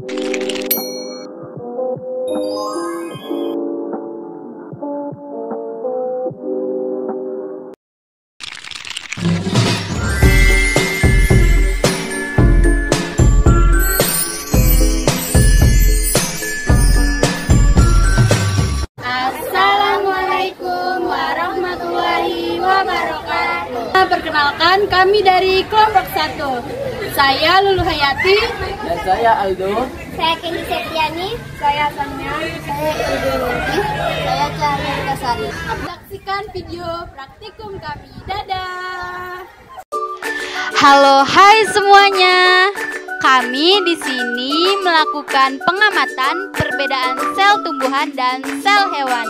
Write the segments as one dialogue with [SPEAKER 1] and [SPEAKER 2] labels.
[SPEAKER 1] Assalamualaikum warahmatullahi wabarakatuh. Perkenalkan, kami dari kelompok 1. Saya Lulu Hayati.
[SPEAKER 2] Dan saya Aldo.
[SPEAKER 3] Saya Kendi Septiani.
[SPEAKER 1] Saya Sania.
[SPEAKER 3] Saya Idul. Saya Cahaya Kasari.
[SPEAKER 1] Saksikan video praktikum kami. Dadah.
[SPEAKER 4] Halo, hai semuanya. Kami di sini melakukan pengamatan perbedaan sel tumbuhan dan sel hewan.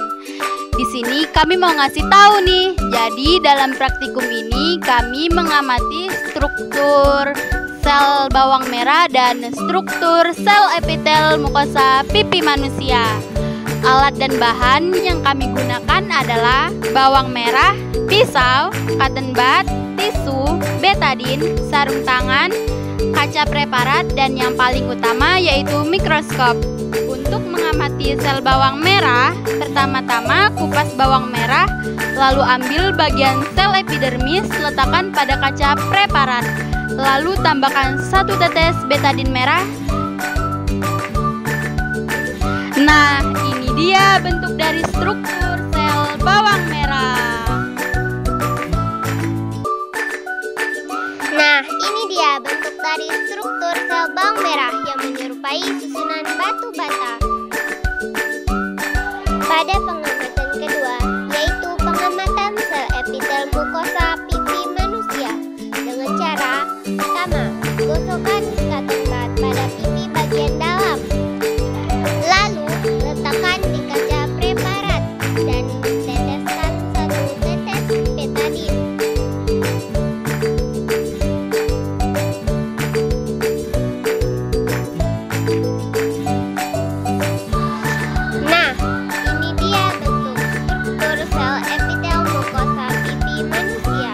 [SPEAKER 4] Di sini kami mau ngasih tahu nih. Jadi dalam praktikum ini kami mengamati struktur sel bawang merah dan struktur sel epitel mukosa pipi manusia. Alat dan bahan yang kami gunakan adalah bawang merah, pisau, cotton bud, tisu, betadin, sarung tangan, kaca preparat, dan yang paling utama yaitu mikroskop. Untuk mengamati sel bawang merah, pertama-tama kupas bawang merah, lalu ambil bagian sel epidermis, letakkan pada kaca preparat, lalu tambahkan 1 tetes betadin merah. Nah, ini dia bentuk dari struktur sel bawang merah.
[SPEAKER 3] Nah, ini dia bentuk dari struktur sel bawang merah yang menyerupai susunan batu bata. Pada pengamatan kedua, yaitu pengamatan sel epitel mukosa pipi manusia dengan cara pertama, gosokkan cotton bud pada pipi bagian dalam. Lalu, letakkan di kaca preparat dan teteskan 1 tetes betadin. Nah, ini dia bentuk struktur sel epitel mukosa pipi manusia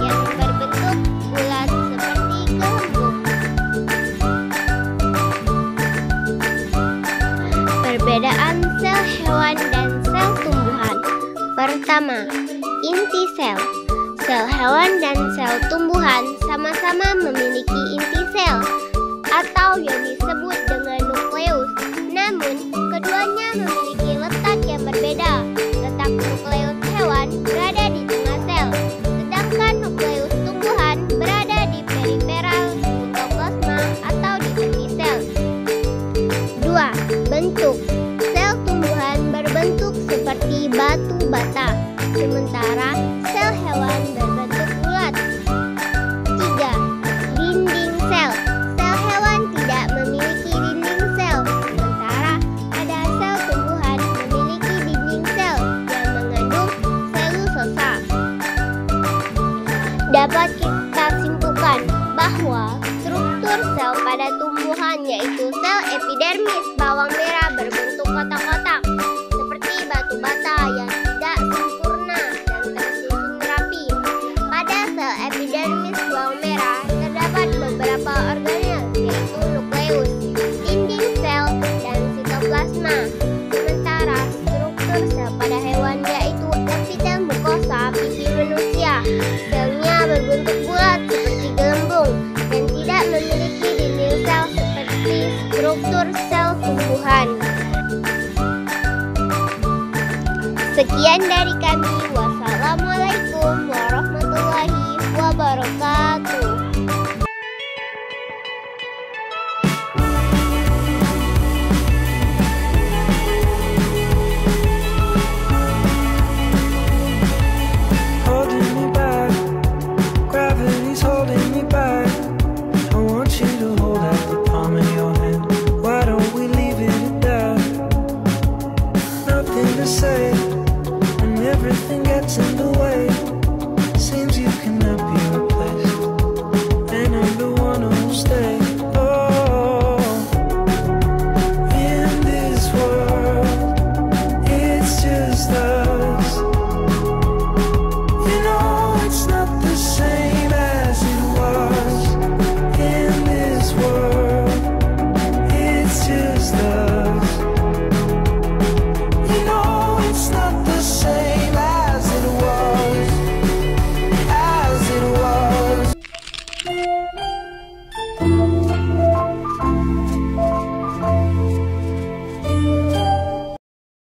[SPEAKER 3] yang berbentuk bulat seperti gelembung. Perbedaan sel hewan dan sel tumbuhan. Pertama, inti sel. Sel hewan dan sel tumbuhan sama-sama memiliki inti sel atau yang disebut dengan nukleus. Namun, keduanya memiliki letak yang berbeda. Letak nukleus hewan berada di tengah sel, sedangkan nukleus tumbuhan berada di periferal sitoplasma atau di tepi sel. 2. Bentuk. Sel tumbuhan berbentuk seperti batu bata, sementara sel hewan berbentuk bulat. 3. Dinding sel. Sel hewan tidak memiliki dinding sel, sementara pada sel tumbuhan memiliki dinding sel yang mengandung selulosa. Dapat kita simpulkan bahwa struktur sel pada tumbuhan yaitu sel epidermis bawang merah berbentuk kotak-kotak seperti batu bata yang tidak sempurna dan tersusun rapi. Pada sel epidermis bawang merah terdapat beberapa organel yaitu nukleus, dinding sel, dan sitoplasma. Sementara struktur sel pada hewan yaitu epitel mukosa pipi manusia. Selnya berbentuk bulat seperti gelembung dan tidak memiliki dinding sel seperti struktur sel tumbuhan. Sekian dari kami. Wassalamualaikum warahmatullahi wabarakatuh.